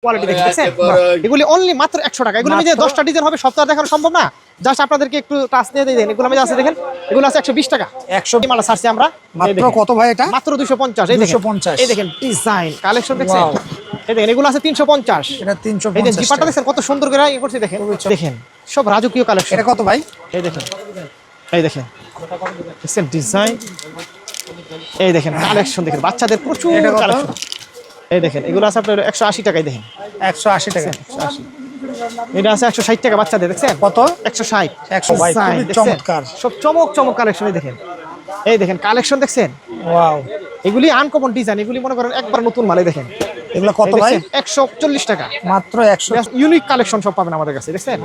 Quality দেখেছেন এগুলি only মাত্র 100 টাকা। এগুলো আমি যে 10টা ডিজাইন হবে সপ্তাহে দেখানো সম্ভব না, জাস্ট আপনাদেরকে একটু টাচ দিয়ে দেন। এগুলো আমি আছে দেখেন, এগুলো আছে 120 টাকা। 100 মালা ছাড়ছি আমরা মাত্র কত ভাই এটা? মাত্র 250। এই দেখেন 250। এই দেখেন ডিজাইন কালেকশন দেখছেন, এই দেখেন এগুলো আছে 350। এটা এই যে 350 জিপাটা দেখেন কত সুন্দর করে ই করছে, দেখেন দেখেন সব রাজকীয় কালেকশন। এটা কত ভাই? এই দেখেন দেখছেন ডিজাইন, এই দেখেন কালেকশন দেখেন বাচ্চাদের প্রচুর কালেকশন। এই দেখেন এগুলো আছে আপনার 180 টাকায়। দেখেন 180 টাকা। 180। এটা আছে 160 টাকা বাচ্চাদের, দেখছেন কত? 160। 100 ভাই খুবই চমৎকার, সব চমক কালেকশন। এই দেখেন কালেকশন দেখছেন, ওয়াও। এগুলি আনকমন ডিজাইন, এগুলি মনে করেন একবার নতুন মালে। দেখেন এগুলো কত ভাই? 140 টাকা মাত্র 100। ইউনিক কালেকশন সব পাবেন আমাদের কাছে, দেখছেন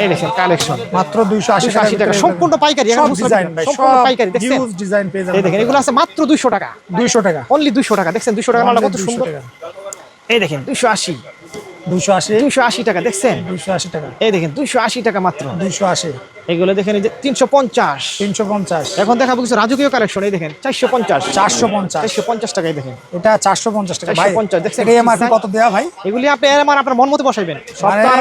এই দেখেন কালেকশন মাত্র 280 টাকা সম্পূর্ণ পাইকারি। সব ডিজাইন ভাই, সম্পূর্ণ সব পাইকারি, দেখছেন হিউজ ডিজাইন পেয়ে যাবেন। এই দেখেন এগুলো আছে মাত্র 200 টাকা। 200 টাকা অনলি 200 টাকা। দেখছেন 200 টাকা মালটা কত সুন্দর। এই দেখেন 280 টাকা। দেখছেন 280 টাকা। এই দেখেন 280 টাকা মাত্র। 280। এগুলো দেখেন এই যে 350। 350। এখন দেখাবো কিছু রাজকীয় কালেকশন। এই দেখেন 450। 450 টাকায়। দেখেন এটা 450 টাকা ভাই। 450 দেখছেন এটা এমআরপি কত দেয়া ভাই? এগুলি আপনি এমআর আপনার মন মতো বসাইবেন। সব মানে তো আর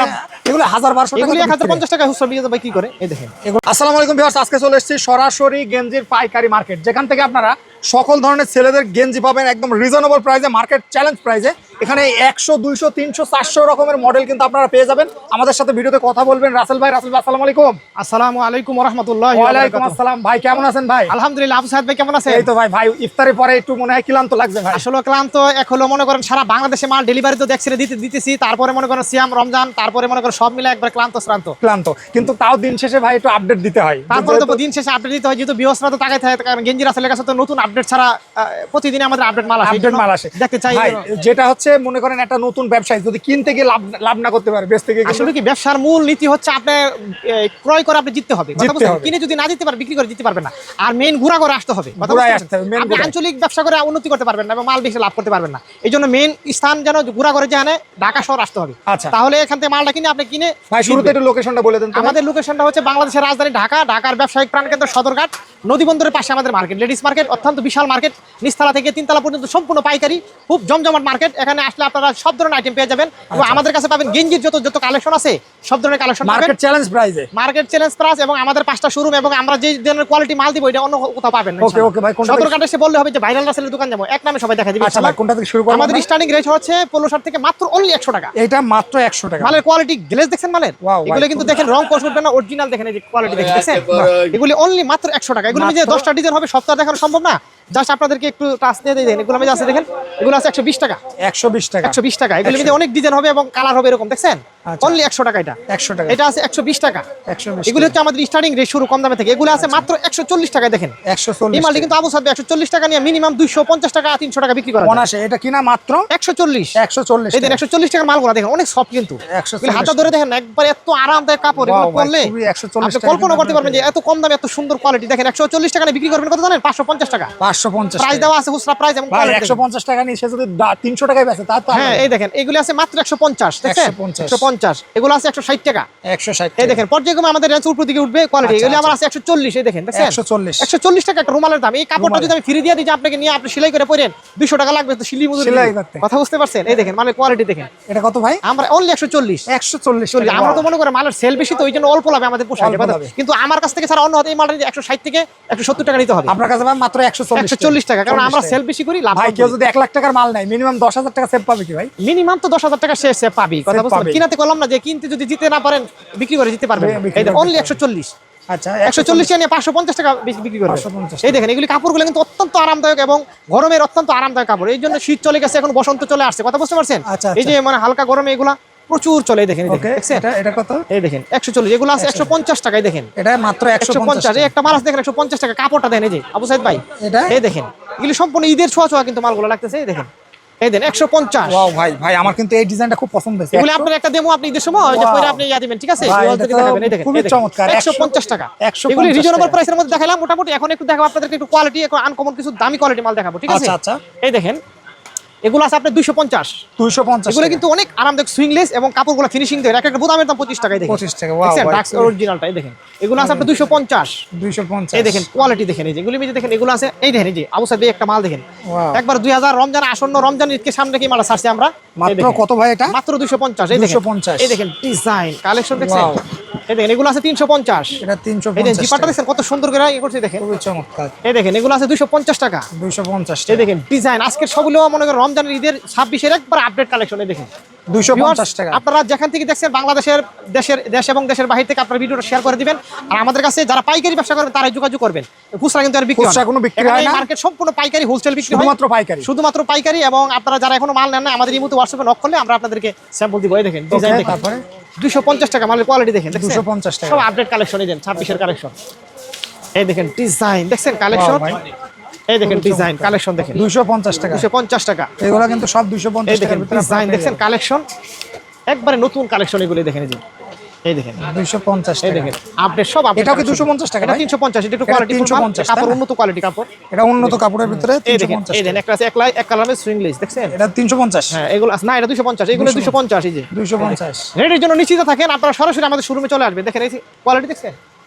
এগুলো 1000-1200 টাকা। এগুলি 1050 টাকা হুসর দিয়ে ভাই কি করে। এই দেখেন আসসালামু আলাইকুম ভিউয়ার্স, আজকে চলে এসেছি সরাসরি গেঞ্জির পাইকারি মার্কেট, যেখান থেকে আপনারা সকল ধরনের ছেলেদের গেঞ্জি পাবেন একদম রিজনেবল প্রাইসে, মার্কেট চ্যালেঞ্জ প্রাইসে। এখানে 100 200 300 400 রকমের মডেল কিন্তু আপনারা পেয়ে যাবেন। আমাদের সাথে ভিডিওতে কথা বলবেন রাসেল ভাই। রাসেল ভাই আসসালামু আলাইকুম। আসসালামু আলাইকুম ওয়া রাহমাতুল্লাহি ওয়া ওয়ালাইকুম বারাকাতুহু। আসসালাম ভাই, কেমন আছেন ভাই? আলহামদুলিল্লাহ। আবু সাইদ ভাই কেমন আছেন? এই তো ভাই ইফতারের পরে একটু মনে হয় ক্লান্ত লাগছে ভাই। আসলে ক্লান্ত এক হলো মনে করেন সারা বাংলাদেশে মাল ডেলিভারি তো দেখছেন দিতেছি, তারপরে মনে করেন সিয়াম রমজান, তারপরে মনে করেন সব মিলে একবার ক্লান্ত। কিন্তু তাও দিন শেষে ভাই একটু আপডেট দিতে হয়। তারপরে তো দিন শেষে আপডেট দিতে হয়, যেহেতু বিহসরা তো তাকাই থাকে, কারণ গেঞ্জি রাসেলের কাছে তো নতুন আপডেট ছাড়া প্রতিদিন আমাদের আপডেট মাল আসে দেখতে চাই ভাই। যেটা হচ্ছে মনে করেন একটা নতুন ব্যবসায়ী যদি কিনতে গিয়ে লাভ না করতে পারে, বেচতে গিয়ে আসলে কি ব্যবসার মূল নীতি হচ্ছে আপনি ক্রয় করে আপনি জিততে হবে। কিনে যদি না জিততে পারে বিক্রি করে জিততে পারবেন না। আর মেইন ঘোরা করে আসতে হবে। আপনি আঞ্চলিক ব্যবসা করে উন্নতি করতে পারবেন না এবং মাল বেশি লাভ করতে পারবেন না। এই জন্য মেইন স্থান যেন ঘোরা করে যেখানে ঢাকা শহর আসতে হবে। আচ্ছা, তাহলে এখান থেকে মালটা কিনে আপনি কিনে ভাই শুরুতে একটু লোকেশনটা বলে দেন। আমাদের লোকেশনটা হচ্ছে বাংলাদেশের রাজধানী ঢাকা, ঢাকার ব্যবসায়িক প্রাণকেন্দ্র সদরঘাট, নদী বন্দরের পাশে আমাদের মার্কেট, লেডিস মার্কেট, অত্যন্ত বিশাল মার্কেট। নিচতলা থেকে তিনতলা পর্যন্ত সম্পূর্ণ পাইকারি, খুব জমজমাট মার্কেট। এখানে আসলে আপনারা সব ধরনের আইটেম পেয়ে যাবেন এবং আমাদের কাছে পাবেন গেঞ্জির যত কালেকশন আছে সব ধরনের কালেকশন পাবেন মার্কেট চ্যালেঞ্জ প্রাইস এবং আমাদের 5টা শোরুম এবং আমরা যে ধরনের কোয়ালিটি মাল দিব এটা অন্য কোথাও পাবেন না। ওকে ভাই, সদরঘাটে এসে বললে হবে যে ভাইরাল রাসেলের দোকান যাবো, এক নামে সবাই দেখা দিবে। আচ্ছা ভাই, কোনটা থেকে শুরু করব? আমাদের স্টার্টিং রেট হচ্ছে 15 শার্ট থেকে মাত্র অনলি 100 টাকা। এটা মাত্র 100 টাকা। মালের কোয়ালিটি গ্লেজ দেখছেন মালের, এগুলো কিন্তু দেখেন রং কোর্স উঠবে না, অরিজিনাল দেখেন এই যে কোয়ালিটি দেখছেন। এগুলি অনলি মাত্র 100 টাকা। এগুলো যে 10টা ডিজাইন হবে সপ্তাহে দেখানো সম্ভব না, জাস্ট আপনাদেরকে একটু টাচ দিয়ে দেন। এগুলো আমি আছে দেখেন, এগুলো আছে 120 টাকা। 120 টাকা। 120 টাকা। এগুলো কিন্তু অনেক ডিজাইন হবে এবং কালার হবে এরকম, দেখছেন অনলি 100 টাকা। এটা 100 টাকা। এটা আছে 120 টাকা। 120। এগুলো হচ্ছে আমাদের স্টার্টিং রেট, শুরু কম দামে থেকে। এগুলো আছে মাত্র 140 টাকায়। দেখেন 140। এই মালটি কিন্তু আবু সাহেব 140 টাকা নিয়ে মিনিমাম 250 টাকা 300 টাকা বিক্রি করা যায়। এটা কিনা মাত্র 140। 140। এই দেখেন 140 টাকার মালগুলো দেখেন অনেক সফট, কিন্তু হাতটা ধরে দেখেন একবার এত আরামদায়ক কাপড়। এগুলো পরলে আপনি কল্পনা করতে পারবেন যে এত কম দামে এত সুন্দর কোয়ালিটি। দেখেন 140 টাকা বিক্রি করবেন কত জানেন? 550 টাকা। 550 প্রাইস দেওয়া আছে, খুচরা প্রাইস এবং ভাই 150 টাকা নিয়ে সে যদি 300 টাকায় বেচে তার তো হ্যাঁ। এই দেখেন এগুলো আছে মাত্র 150। দেখেন 150। এগুলো আছে 160 টাকা। 160। এই দেখেন পর্যায়ক্রমে আমাদের রেঞ্জ উপর দিকে উঠবে কোয়ালিটি। এগুলো আমার আছে 140। এই দেখেন 140 টাকা একটা রুমালের দাম। এই কাপড়টা যদি আমি ফ্রি দিয়ে দিই যে আপনাকে নিয়ে আপনি সেলাই করে পরেন 200 টাকা লাগবে তো সেলাই মজুরি কথা বুঝতে পারছেন? এই দেখেন মালের কোয়ালিটি দেখেন। এটা কত ভাই? আমরা অনলি 140। আমরা তো মনে করি মালের সেল বেশি তো ওই জন্য অল্প লাভে আমাদের পোষায়, কিন্তু আমার কাছ থেকে ছাড়া অন্য হতে এই মালটা 160 থেকে 170 টাকা নিতে হবে। আপনার কাছে ভাই মাত্র 140 টাকা, কারণ আমরা সেল বেশি করি। লাভ ভাই কেউ যদি 1 লাখ টাকার মাল নেয় মিনিমাম 10,000 টাকা সেভ পাবে কি ভাই? মিনিমাম তো 10,000 টাকা সে পাবি। কথা বুঝছেন? কিনাতে করলাম না যে কিনতে যদি জিতে না পারেন বিক্রি করে জিতে পারবেন। এই দেখেন অনলি 140। আচ্ছা 140 নিয়ে 550 টাকা বিক্রি করবে। এই দেখেন এগুলি কাপড়গুলো কিন্তু অত্যন্ত আরামদায়ক এবং গরমের অত্যন্ত আরামদায়ক কাপড়। এই জন্য শীত চলে গেছে, এখন বসন্ত চলে আসছে। কথা বুঝতে পারছেন? এই যে মানে হালকা গরমে এগুলা প্রচুর চলে। এই দেখেন এটা কত? এই দেখেন 140। এগুলো আছে 150 টাকা। এই দেখেন এটা মাত্র 150। এই একটা মাল আছে দেখেন 150 টাকা। কাপড়টা দেন এই যে আবু সাইদ ভাই, এই দেখেন এগুলি সম্পূর্ণ ঈদের ছোঁয়া কিন্তু মালগুলো লাগতেছে। এই দেখেন এই দেন 150। ওয়াও ভাই আমার কিন্তু এই ডিজাইনটা খুব পছন্দ হয়েছে। এগুলো আপনার একটা ডেমো আপনি ঈদের সময় ওই যে পরে আপনি ইয়া দিবেন, ঠিক আছে? ওয়াল থেকে দেখাবেন। এই দেখেন খুবই চমৎকার। 150 টাকা। এগুলো রিজনেবল প্রাইসের মধ্যে দেখালাম মোটামুটি। এখন একটু দেখাবো আপনাদেরকে একটু কোয়ালিটি, একটু আনকমন কিছু দামি কোয়ালিটি মাল দেখাবো, ঠিক আছে? আচ্ছা। এই দেখেন এগুলো আছে আপনার 250। 250 এগুলো কিন্তু অনেক আরামদায়ক সুইংলেস এবং কাপড়গুলো ফিনিশিং দেয়। এক একটা বোতামের দাম 25 টাকায় দেখেন। 25 টাকা, ওয়াও দেখছেন ভাই, ডাক্স অরিজিনালটা এই দেখেন। এগুলো আছে আপনার 250। 250 এই দেখেন কোয়ালিটি দেখেন, এই যে এগুলো মধ্যে দেখেন এগুলো আছে, এই দেখেন এই যে আবু সাইদ একটা মাল দেখেন Wow. একবার 2000 রমজান আসন্ন, রমজান ঈদকে সামনে কি মাল ছাড়ছি আমরা। এই মাত্র দেখেন, কত ভাই এটা? মাত্র 250। এই দেখেন 250 এই দেখেন ডিজাইন কালেকশন দেখছেন। Wow. এই দেখেন এগুলো আছে 350। এটা এই দেখেন 350 জিপারটা দেখছেন কত সুন্দর করে ইয়ে করছে দেখেন। খুবই চমৎকার। এই দেখেন এগুলো আছে 250 টাকা। 250 এই দেখেন ডিজাইন আজকের সবগুলো মনে করেন রমজানের ঈদের 26-এর একবার আপডেট কালেকশন। এই দেখেন 250 টাকা। আপনারা যেখান থেকে দেখছেন বাংলাদেশের দেশ এবং দেশের বাইরে থেকে আপনারা ভিডিওটা শেয়ার করে দিবেন। আর আমাদের কাছে যারা পাইকারি ব্যবসা করবেন তারাই যোগাযোগ করবেন। খুচরা কিন্তু আর বিক্রি হয় না। খুচরা কোনো বিক্রি হয় না। মার্কেট সম্পূর্ণ পাইকারি, হোলসেল বিক্রি হয়। শুধুমাত্র পাইকারি। শুধুমাত্র পাইকারি। এবং আপনারা যারা এখনো মাল নেন না আমাদের এই মুহূর্তে হোয়াটসঅ্যাপে নক করলে আমরা আপনাদেরকে স্যাম্পল দিব। এই দেখেন ডিজাইন দেখেন। তারপরে 250 টাকা মালের কোয়ালিটি দেখেন। 250 টাকা। সব আপডেট কালেকশন। এই দেন 26-এর কালেকশন। এই দেখেন ডিজাইন দেখছেন কালেকশন। ভাই। এই দেখেন ডিজাইন কালেকশন দেখেন 250 টাকা। 250 টাকা। এগুলো কিন্তু সব 250 এই দেখেন টাকার ভিতরে ডিজাইন দেখছেন কালেকশন একবারে নতুন কালেকশন। এগুলো দেখেন এই যে এই দেখেন 250 এই টাকা। দেখেন আপডেট সব আপডেট। এটাও কি 250 টাকা এটা ভাই? 350। এটা একটু এটা কোয়ালিটি 350 কাপড়, তাই না? উন্নত কোয়ালিটি কাপড়। এটা উন্নত কাপড়ের ভিতরে এই দেখেন 350 এই দেখেন একটা আছে এক কালারের সুইংলেস দেখছেন। এটা 350। হ্যাঁ এগুলো না এটা 250। এগুলো 250। এই যে 250। রেডির জন্য নিশ্চিত থাকেন, আপনারা সরাসরি আমাদের শোরুমে চলে আসবেন। দেখেন এই কোয়ালিটি দেখছেন।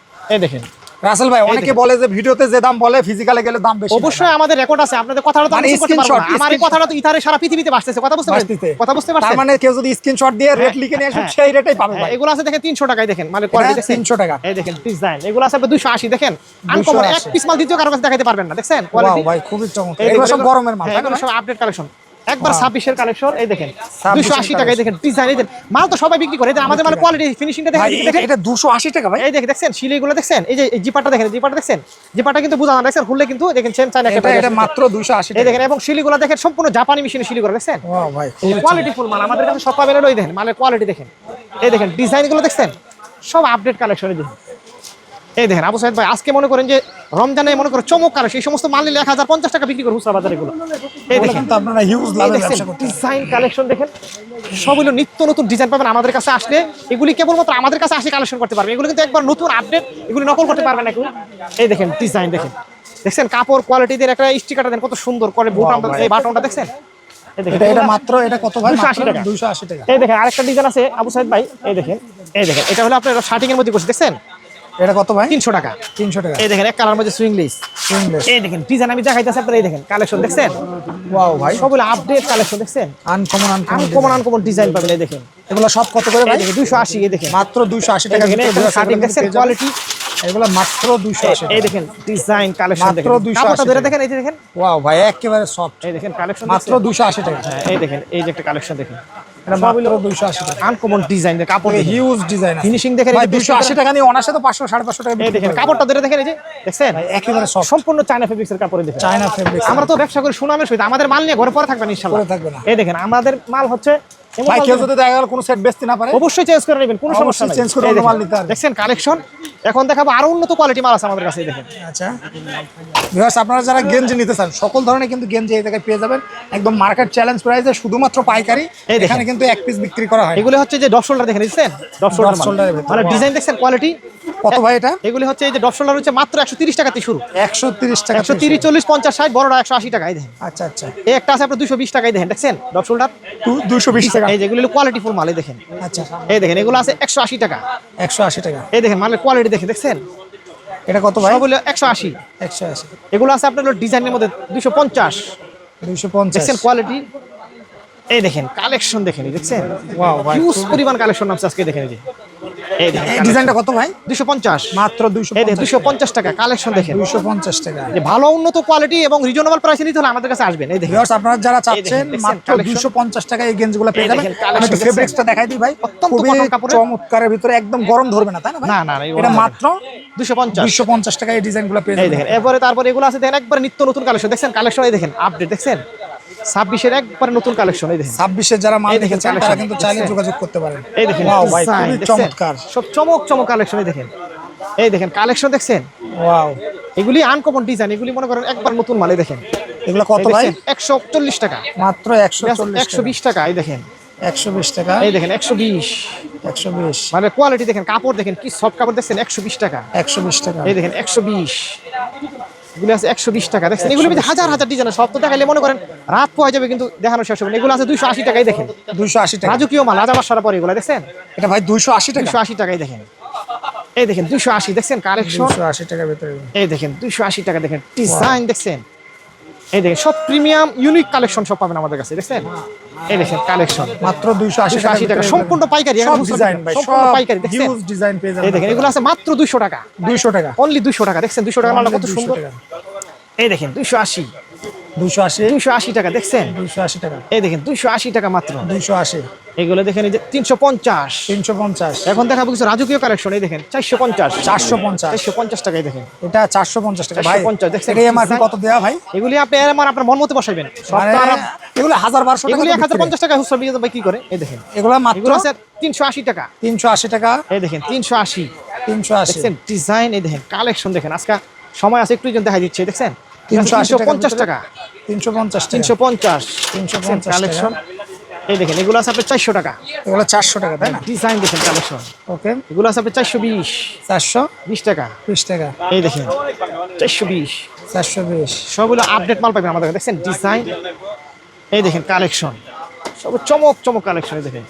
এই দেখেন রাসেল ভাই, অনেকে বলে যে ভিডিওতে যে দাম বলে ফিজিক্যালে গেলে দাম বেশি। অবশ্যই আমাদের রেকর্ড আছে। আপনাদের কথাটা তো মানে আমি মিস করতে পারবো না। screenshot, আমার এই কথাটা তো ইথারে সারা পৃথিবীতে ভাসতেছে। কথা বুঝতে পারছেন? বাস্তিতে। কথা বুঝতে তার পারছেন? মানে কেউ যদি স্ক্রিনশট দিয়ে রেট লিখে নিয়ে আসবে হ্যাঁ। সেই রেটেই পাবে হ্যাঁ, ভাই। এগুলো আছে দেখেন 300 টাকায় দেখেন মানে কোয়ালিটি এটা দেখেন 300 টাকা। এই দেখেন ডিজাইন। এগুলো আছে আপনার 280 দেখেন। আনকমন এক 280 পিস মাল দ্বিতীয় কারো কাছে দেখাতে পারবেন না। দেখছেন ওয়াও কোয়ালিটি ভাই, খুবই চমৎকার। এগুলো সব গরমের মাল, তাই না এগুলো ভাই? সব আপডেট কালেকশন একবার 26-এর কালেকশন। এই দেখেন 26 280 টাকায় দেখেন ডিজাইন। এই দেখেন মাল তো সবাই বিক্রি করে। এই যে আমাদের মানে কোয়ালিটি ফিনিশিংটা ভাই দেখেন দেখেন। এটা 280 টাকা ভাই। এই দেখেন দেখছেন শিলিগুলো দেখছেন। এই যে এই জিপারটা দেখেন, জিপারটা দেখছেন। জিপারটা কিন্তু বুঝা না দেখছেন, খুললে কিন্তু দেখেন চেন চাইনা একটা এটা মাত্র 280 এই টাকা। দেখেন। এবং শিলিগুলো দেখেন সম্পূর্ণ জাপানি মেশিনে শিলিগুলো দেখছেন। ওয়াও ভাই, কোয়ালিটি ফুল মাল আমাদের কাছে সব পাবেন। ওই দেখেন মালের কোয়ালিটি দেখেন। এই দেখেন ডিজাইনগুলো দেখছেন সব আপডেট কালেকশন। এই দেখেন এই দেখেন আবু সাইদ ভাই আজকে মনে করেন যে রমজানে মনে করেন চমক কালেকশন। সেই সমস্ত মাল নিলে 1050 টাকা বিক্রি করে খুচরা বাজারে এগুলো। এই দেখেন কিন্তু আপনারা হিউজ লাভে ব্যবসা করতে। ডিজাইন কালেকশন দেখেন সবগুলো নিত্য নতুন ডিজাইন পাবেন আমাদের কাছে আসলে। এগুলি কেবলমাত্র আমাদের কাছে আসে কালেকশন করতে পারবেন। এগুলো কিন্তু একবার নতুন আপডেট, এগুলি নকল করতে পারবেন না এগুলো। এই দেখেন ডিজাইন দেখেন দেখছেন কাপড় কোয়ালিটি দিয়ে একটা স্টিকারটা দেন কত সুন্দর করে বুটামটা এই বাটনটা দেখছেন। এই দেখেন এটা মাত্র এটা কত ভাই? 280 টাকা। 280 টাকা। এই দেখেন আরেকটা ডিজাইন আছে আবু সাইদ ভাই। এই দেখেন এটা হলো আপনার শার্টিং এর মধ্যে করছে দেখছেন এটা কত ভাই? 300 টাকা। 300 টাকা। এই দেখেন এক কালার মধ্যে সুইংলেস। সুইংলেস। এই দেখেন ডিজাইন আমি দেখাইতেছি আপনারা। এই দেখেন কালেকশন দেখছেন ওয়াও ভাই, সবগুলো আপডেট কালেকশন দেখছেন। আনকমন ডিজাইন পাবেন। এই দেখেন এগুলো সব কত করে ভাই? এই দেখেন 280। এই দেখেন মাত্র 280 টাকা। শার্টিং দেখছেন কোয়ালিটি। এগুলো মাত্র 280 এই টাকা। দেখেন ডিজাইন কালেকশন মাত্র দেখেন 280 কাপড়টা ধরে টাকা। দেখেন। এই যে দেখেন ওয়াও ভাই, একেবারে সফট। এই দেখেন কালেকশন মাত্র 280 টাকা। এই দেখেন এই যে একটা কালেকশন দেখেন এটা মাত্র 280 টাকা। আনকমন ডিজাইন দেখেন কাপড় হিউজ ডিজাইন। ফিনিশিং দেখেন। ভাই 280 টাকা নিয়ে অনাসে তো 500 550 টাকা এই বিক্রি দেখেন করে। কাপড়টা ধরে দেখেন। এই যে দেখছেন ভাই একেবারে সফট। সম্পূর্ণ চায়না ফেব্রিক্সের কাপড়ে দেখেন। China fabric. আমরা তো ব্যবসা করি সুনামের সহিত। আমাদের মাল নিয়ে ঘরে পরে থাকবেন ইনশাআল্লাহ। পরে থাকবে না। এই দেখেন আমাদের মাল হচ্ছে এমন ভাই মাল কেউ দেখেন, যদি দেখা গেল কোনো সেট বেচতে না পারে, অবশ্যই চেঞ্জ করে নেবেন, কোনো সমস্যা অবশ্যই নাই। চেঞ্জ করে এই অন্য দেখেন, মাল নিতে হবে। দেখছেন কালেকশন। এখন দেখাবো আরো উন্নত কোয়ালিটি মাল আছে আমাদের কাছে। এই দেখেন আচ্ছা ভিউয়ার্স, আপনারা যারা গেঞ্জি নিতে চান সকল ধরনের কিন্তু গেঞ্জি এই জায়গায় পেয়ে যাবেন একদম মার্কেট চ্যালেঞ্জ প্রাইসে, শুধুমাত্র পাইকারি। এই দেখেন। এখানে কিন্তু এক পিস বিক্রি করা হয়। এগুলো হচ্ছে যে ডপ শোল্ডার দেখেন, দেখছেন ডপ Drop shoulder শোল্ডার এর ভেতর, মানে wow. ডিজাইন দেখছেন কোয়ালিটি কত ভাই এটা? এগুলি হচ্ছে এই যে ডপ শোল্ডার হচ্ছে মাত্র 130 টাকাতে শুরু। 130 টাকা। 130 40 50 60 বড়টা 180 টাকা। এই দেখেন আচ্ছা আচ্ছা, এই একটা আছে আপনার 220 টাকায় দেখেন, দেখছেন ডপ শোল্ডার 220 টাকা। এই যেগুলো কোয়ালিটি ফুল মাল। এই দেখেন আচ্ছা এই দেখেন এগুলো আছে 180 টাকা। 180 টাকা। এই দেখেন মালের কোয়ালিটি দেখে দেখছেন এটা কত ভাই? সবগুলো 180। 180। এগুলো আছে আপনার ডিজাইনের মধ্যে 250 250। দেখছেন কোয়ালিটি। এই দেখেন কালেকশন দেখেন, এই দেখছেন ওয়াও ভাই, হিউজ পরিমাণ কালেকশন আছে আজকে। দেখেন এই যে এই দেখেন এই ডিজাইনটা কত ভাই? 250 মাত্র এই দেখেন 250। 250 টাকা কালেকশন দেখেন। 250 টাকা। যে ভালো উন্নত কোয়ালিটি এবং রিজনেবল প্রাইসে নিতে হলে আমাদের কাছে আসবেন। এই দেখেন ভিউয়ার্স, আপনারা যারা চাচ্ছেন দেখেন, মাত্র collection। 250 টাকায় এই গেঞ্জিগুলো পেয়ে এই যাবেন। দেখেন, collection আমি একটু দেখছেন। ফেব্রিক্সটা দেখাই দিই ভাই, অত্যন্ত খুবই cotton কাপড়ের। চমৎকারের ভিতরে একদম গরম ধরবে না, তাই না ভাই? না, না, না, এটা মাত্র 250 250 টাকায় এই ডিজাইনগুলো পেয়ে এই যাবেন। দেখেন। এরপরে তারপরে এগুলো আছে দেখেন একবার নিত্য নতুন কালেকশন দেখছেন। কালেকশন এই দেখেন আপডেট দেখছেন 26-এর একবার নতুন কালেকশন। এই দেখেন 26-এর যারা মাল এই দেখেন দেখেন তারা collection, কিন্তু চাইলে দেখছেন? যোগাযোগ করতে পারেন। এই দেখেন ওয়াও ভাই, design, খুবই দেখছেন? চমৎকার। সব চমক কালেকশন। এই দেখেন এই দেখেন কালেকশন দেখছেন। ওয়াও, এগুলি আনকমন ডিজাইন, এগুলি মনে করেন একবার নতুন মাল। এই দেখেন এগুলো কত এই ভাই? দেখছেন, 140 টাকা মাত্র 140 টাকা। 120 টাকা। এই দেখেন 120 টাকা। এই দেখেন 120 120। মানে কোয়ালিটি দেখেন, কাপড় দেখেন কি সফট কাপড় দেখছেন। 120 টাকা 120 টাকা। এই দেখেন 120 এগুলো আছে 120 টাকা দেখছেন, এগুলো মধ্যে হাজার হাজার ডিজাইন, সব তো দেখাইলে মনে করেন রাত পাওয়া যাবে কিন্তু দেখানো শেষ হবে না। এগুলো আছে 280 টাকাই দেখেন, 280 টাকা। রাজকীয় মাল, রাজা বাদশারা পরে এগুলো দেখছেন, এটা ভাই 280 টাকা। 280 টাকাই দেখেন, এই দেখেন 280 দেখছেন কালেকশন, 280 টাকার ভিতরে। এই দেখেন 280 টাকা দেখেন, ডিজাইন দেখছেন, এই দেখেন সব প্রিমিয়াম ইউনিক কালেকশন সব পাবেন আমাদের কাছে দেখছেন, এই দেখেন কালেকশন মাত্র 280 টাকা, সম্পূর্ণ পাইকারি, সব ডিজাইন ভাই, সম্পূর্ণ সব পাইকারি দেখছেন, হিউজ ডিজাইন পেয়ে যাবেন। এই দেখেন এগুলো আছে মাত্র 200 টাকা, 200 টাকা, অনলি 200 টাকা দেখছেন, 200 টাকা মালটা কত 200 সুন্দর, টাকা। এই দেখেন 280 280 টাকা দেখছেন, 280 টাকা, এই দেখেন 280 টাকা মাত্র, 280, এগুলো দেখেন এই যে 350, 350, এখন দেখাবো কিছু রাজকীয় কালেকশন, এই দেখেন 450, 450, টাকায় দেখেন, এটা 450 টাকা ভাই। 450 দেখছেন, এটা এমআরপি কত দেয়া ভাই? এগুলি আপনি আপনার মন মতো বসাইবেন, সব মানে তো আর এগুলো 1000-1200 টাকা, এগুলি 1050 টাকা হুসরা বিয়ে ভাই কি করে, এই দেখেন এগুলো মাত্র এগুলো আছে 380 টাকা, 380 টাকা, এই দেখেন 380 380, দেখছেন ডিজাইন, এই দেখেন কালেকশন দেখেন, আজকে সময় আছে একটু দেখাই দিচ্ছে দেখছেন, 380 টাকা, 350 টাকা, 350 350 কালেকশন, এই দেখেন এগুলো আছে আপনার 400 টাকা, এগুলো 400 টাকা তাই না? ডিজাইন দেখেন কালেকশন, ওকে, এগুলো আছে আপনার 420 420 টাকা, টাকা, এই দেখেন 420, 420, সবগুলো আপডেট মাল পাবেন আমাদের কাছে দেখছেন, ডিজাইন, এই দেখেন কালেকশন, সব চমক চমক কালেকশন, এই দেখেন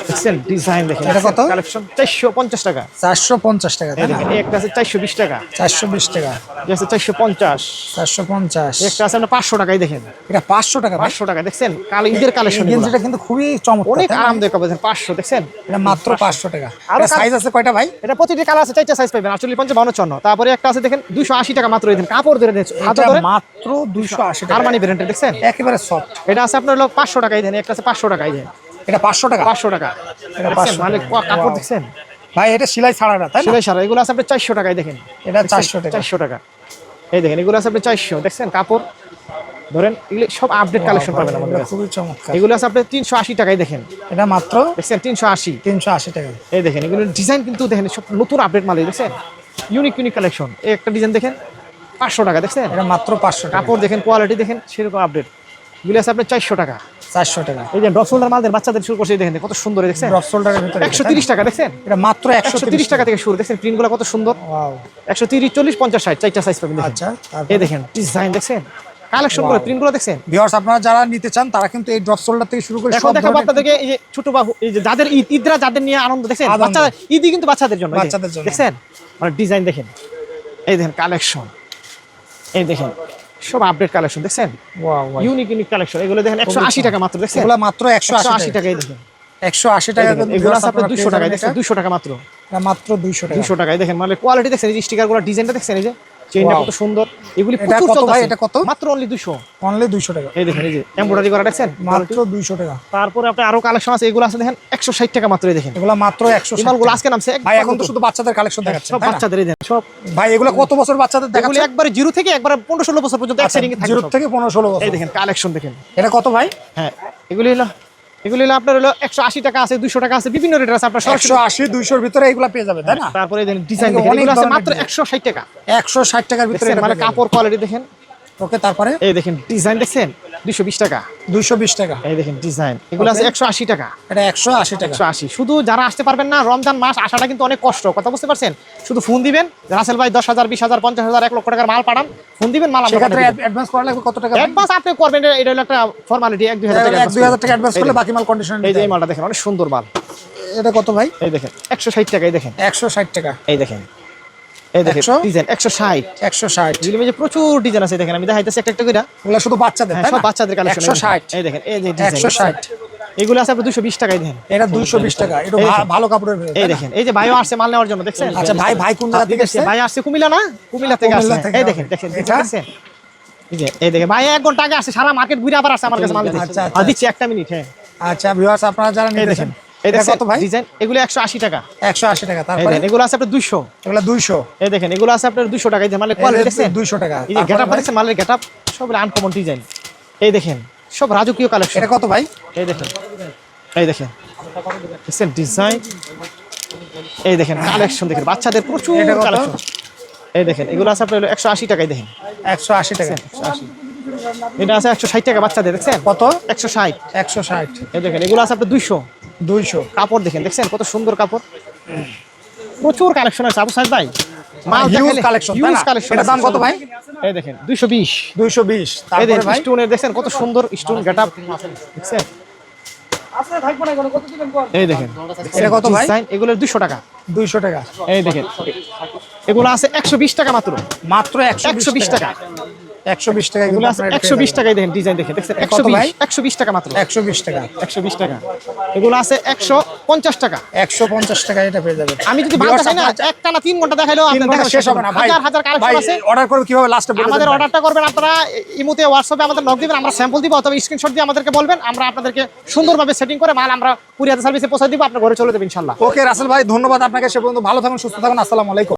দেখছেন ডিজাইন দেখেন, এটা কত? কালেকশন 450 টাকা, 450 টাকা এই তাই না? দেখেন এই একটা আছে 420 টাকা, 420 টাকা, এই আছে 450, 450, একটা আছে আপনার 500 টাকাই দেখেন, এটা 500 টাকা ভাই। 500 টাকা দেখছেন, কাল ঈদের এই কালেকশন, গেঞ্জিটা কিন্তু খুবই চমৎকার, অনেক তাই না? আরামদায়ক হবে 500 দেখছেন, এটা মাত্র 500 টাকা। আরো এটা সাইজ আছে কয়টা ভাই? এটা প্রতিটি কালার আছে 4টা সাইজ পাবেন, 48, 55, 54, তারপরে একটা আছে দেখেন 280 টাকা মাত্র, এই দেখেন কাপড় ধরে হাতে এটা ধরে মাত্র 280 টাকা, আরমানি ব্র্যান্ডের দেখছেন, একেবারে সফট। এটা আছে আপনার হলো 500 টাকাই দেন, একটা আছে 500 টাকাই দেন, এটা 500 টাকা 500 টাকা, এটা দেখছেন 500 মানে টাকা। কাপড় Wow. দেখছেন, ভাই এটা সেলাই ছাড়া না তাই না? সেলাই সারা, এগুলো আছে আপনার 400 টাকায় দেখেন, এটা 400 টাকা, 400 টাকা, এই দেখেন এগুলো আছে আপনার 400 দেখছেন, কাপড় ধরেন এগুলো সব আপডেট কালেকশন পাবেন আমাদের এটা কাছে, খুবই চমৎকার। এগুলো আছে আপনার 380 টাকায় দেখেন, এটা মাত্র দেখছেন 380, 380 টাকা, এই দেখেন এগুলো ডিজাইন কিন্তু দেখেন সব নতুন আপডেট মাল দেখছেন, ইউনিক কালেকশন, এই একটা ডিজাইন দেখেন 500 টাকা দেখছেন, এটা মাত্র 500 টাকা, কাপড় দেখেন কোয়ালিটি দেখেন সেরকম আপডেট, এগুলো আছে আপনার 400 টাকা, 400 টাকা। এই যে ড্রপ শোল্ডার মালদের বাচ্চাদের শুরু করছে, দেখেন কত সুন্দর দেখছেন, ড্রপ শোল্ডারের ভিতরে 130 টাকা দেখছেন, এটা মাত্র 130 টাকা থেকে শুরু দেখছেন, প্রিন্টগুলো কত সুন্দর, ওয়াও। 130, 40, 50, 60 চারটা সাইজ পাবেন দেখেন, আচ্ছা, এই দেখেন ডিজাইন দেখছেন, কালেকশন করে প্রিন্টগুলো দেখছেন, ভিউয়ার্স আপনারা যারা নিতে চান তারা কিন্তু এই ড্রপ শোল্ডার থেকে শুরু করে এখন সব দেখাবো ধরনের আপনাদেরকে এই যে ছোট বাহু, এই যে যাদের ঈদরা যাদের নিয়ে আনন্দ দেখছেন, আনন্দ। বাচ্চারা ঈদই কিন্তু বাচ্চাদের জন্য, এই যে, বাচ্চাদের জন্য। দেখছেন মানে ডিজাইন দেখেন, এই দেখেন কালেকশন, এই দেখেন সব আপডেট কালেকশন দেখছেন, ওয়াও ওয়াও। ইউনিক কালেকশন, এগুলো দেখেন 180 টাকা মাত্র দেখছেন, এগুলো মাত্র 180 180 টাকা, টাকাই দেখেন, 180 টাকা এই দেখেন, কিন্তু এগুলো viewers আছে আপনার আপনারা 200 টাকায় পেয়ে দেখছেন, যাবেন 200 টাকা মাত্র, এটা মাত্র 200 টাকা। 200 টাকায় দেখেন মানে কোয়ালিটি দেখছেন, এই যে স্টিকারগুলো ডিজাইনটা দেখছেন, এই যে চেইনটা Wow. কত সুন্দর, এগুলি এটা প্রচুর কত ভাই? চলতেছে, এটা কত? মাত্র অনলি 200, অনলি 200 টাকা, এই দেখেন এই যে এমব্রয়ডারি করা দেখছেন, মাত্র 200 টাকা। তারপরে আপনি আরো কালেকশন আছে, এগুলো আছে দেখেন 160 টাকা মাত্র, এই দেখেন এগুলো মাত্র 160 মালগুলো টাকা। আজকে নামছে ভাই এখন তো শুধু বাচ্চাদের কালেকশন দেখাচ্ছেন সব তাই না? বাচ্চাদের এই দেখেন সব, ভাই এগুলো কত বছর বাচ্চাদের এগুলি দেখাচ্ছেন? একবারে 0 থেকে একবারে 15-16 বছর পর্যন্ত এক সেটিং এ থাকে 0 সব। থেকে 15-16 বছর। এই দেখেন কালেকশন দেখেন, এটা কত ভাই? হ্যাঁ এগুলি হলো আপনার হলো 180 টাকা আছে, 200 টাকা আছে, বিভিন্ন রেটের আছে, আপনার সরাসরি 180 200 এর ভিতরে এগুলো পেয়ে যাবে তাই না? তারপরে এই দেখেন ডিজাইন এগুলো দেখেন, অনেক এগুলো আছে ধরনের মাত্র design। 160 টাকা 160 টাকার ভিতরে দেখছেন, এটা মানে পেয়ে যাবেন। কাপড় কোয়ালিটি দেখেন, ওকে তারপরে এই দেখেন ডিজাইন দেখছেন 220 টাকা, 220 টাকা, এই দেখেন ডিজাইন, এগুলো আছে 180 টাকা, এটা 180 টাকা। 180, শুধু যারা আসতে পারবেন না, রমজান মাস আসাটা কিন্তু অনেক কষ্ট, কথা বুঝতে পারছেন, শুধু ফোন দিবেন রাসেল ভাই 10,000, 20,000, 50,000, 1 লক্ষ টাকার মাল পাঠান, ফোন দিবেন মাল আমরা সেক্ষেত্রে পাঠিয়ে দেব। অ্যাডভান্স করা লাগবে কত টাকা? অ্যাডভান্স আপনি করবেন, এটা হলো একটা ফর্মালিটি, 1-2 হাজার টাকা 1-2000 টাকা অ্যাডভান্স করলে বাকি মাল কন্ডিশন। এই যে এই মালটা দেখেন অনেক সুন্দর মাল, এটা কত ভাই? এই দেখেন 160 টাকা, এই দেখেন 160 টাকা, এই দেখেন এই দেখেন 100? ডিজাইন 160, 160। এগুলো মধ্যে প্রচুর ডিজাইন আছে, দেখেন আমি দেখাইতেছি একটা একটা করে, এগুলো শুধু বাচ্চাদের হ্যাঁ তাই সব না? বাচ্চাদের কালেকশন, 160, এই দেখেন এই যে ডিজাইন 160। এগুলো আছে আপনার 220 টাকায় দেখেন, এটা 220 টাকা, এটা এই দেখেন। ভালো কাপড়ের ভিতরে, এই তাই না? দেখেন এই যে ভাইও আসছে মাল নেওয়ার জন্য দেখছেন, আচ্ছা ভাই কোন জায়গা থেকে এসেছে? ভাই আসছে কুমিল্লা না, কুমিল্লা থেকে আসছে, কুমিল্লা থেকে এই দেখেন দেখেন এটা? দেখছেন, এই দেখেন ভাই 1 ঘন্টা আগে আসছে, সারা মার্কেট ঘুরে আবার আসছে আমার কাছে মাল নিতে, আচ্ছা, আচ্ছা, আর দিচ্ছি 1 মিনিট, হ্যাঁ আচ্ছা ভিউয়ার্স আপনারা যারা এই নিতে দেখেন চান এই এটা দেখেন কত ভাই? ডিজাইন, এগুলো 180 টাকা, 180 টাকা। এই তারপরে দেখেন এগুলো আছে আপনার 200, এগুলো 200, এই দেখেন এগুলো আছে আপনার 200 টাকায়, মানে কোয়ালিটি দেখছেন, 200 টাকা। এই যে গেটআপ দেখছেন, মালের গেটআপ সব আনকমন ডিজাইন, এই দেখেন সব রাজকীয় কালেকশন, এটা কত ভাই? এই দেখেন এই দেখেন দেখছেন ডিজাইন, এই দেখেন কালেকশন দেখেন, বাচ্চাদের প্রচুর এটা কত? কালেকশন, এই দেখেন এগুলো আছে আপনার 180 টাকায়, দেখেন 180 টাকা। 180, এটা আছে 160 টাকা বাচ্চাদের, দেখছেন কত? 160, 160, এই দেখেন এগুলো আছে আপনার 200, 200। কাপড় দেখেন দেখছেন কত সুন্দর কাপড়, প্রচুর কালেকশন আছে আবু সাইদ ভাই, মাল হিউজ দেখাইলে কালেকশন তাই হিউজ না? কালেকশন, এটার দাম কত ভাই? এই দেখেন 220। 220। এই তারপরে দেখেন ভাই স্টোনের দেখছেন কত সুন্দর স্টোন গেটআপ দেখছেন। এই দেখেন এটা কত ভাই? ডিজাইন এগুলোর 200 টাকা। 200 টাকা। এই দেখেন এগুলো আছে 120 টাকা মাত্র। মাত্র 120 টাকা। 120 টাকা এগুলো আছে 120 টাকায় দেখেন ডিজাইন দেখেন দেখছেন কত ভাই? 120 টাকা মাত্র। 120 টাকা। 120 টাকা। এগুলো আছে 150 টাকা। 150 টাকা এটা পেয়ে যাবেন। আমি যদি বাল দেখাই না একটা না 3 ঘন্টা দেখাইলেও 3 আপনার ঘন্টা দেখা শেষ হবে না ভাই। হাজার হাজার কালেকশন আছে। অর্ডার করবে কিভাবে লাস্টে বলে আমাদের দেন। অর্ডারটা করবেন আপনারা ইমোতে হোয়াটসঅ্যাপে আমাদের নক দিবেন, আমরা স্যাম্পল দিব অথবা স্ক্রিনশট দিয়ে আমাদেরকে বলবেন, আমরা আপনাদেরকে সুন্দরভাবে সেটিং করে মাল আমরা কুরিয়ার সার্ভিসে পৌঁছে দিব, আপনার ঘরে চলে দেব ইনশাআল্লাহ। ওকে রাসেল ভাই ধন্যবাদ আপনাকে, সে পর্যন্ত ভালো থাকুন সুস্থ থাকুন। আসসালামু আলাইকুম।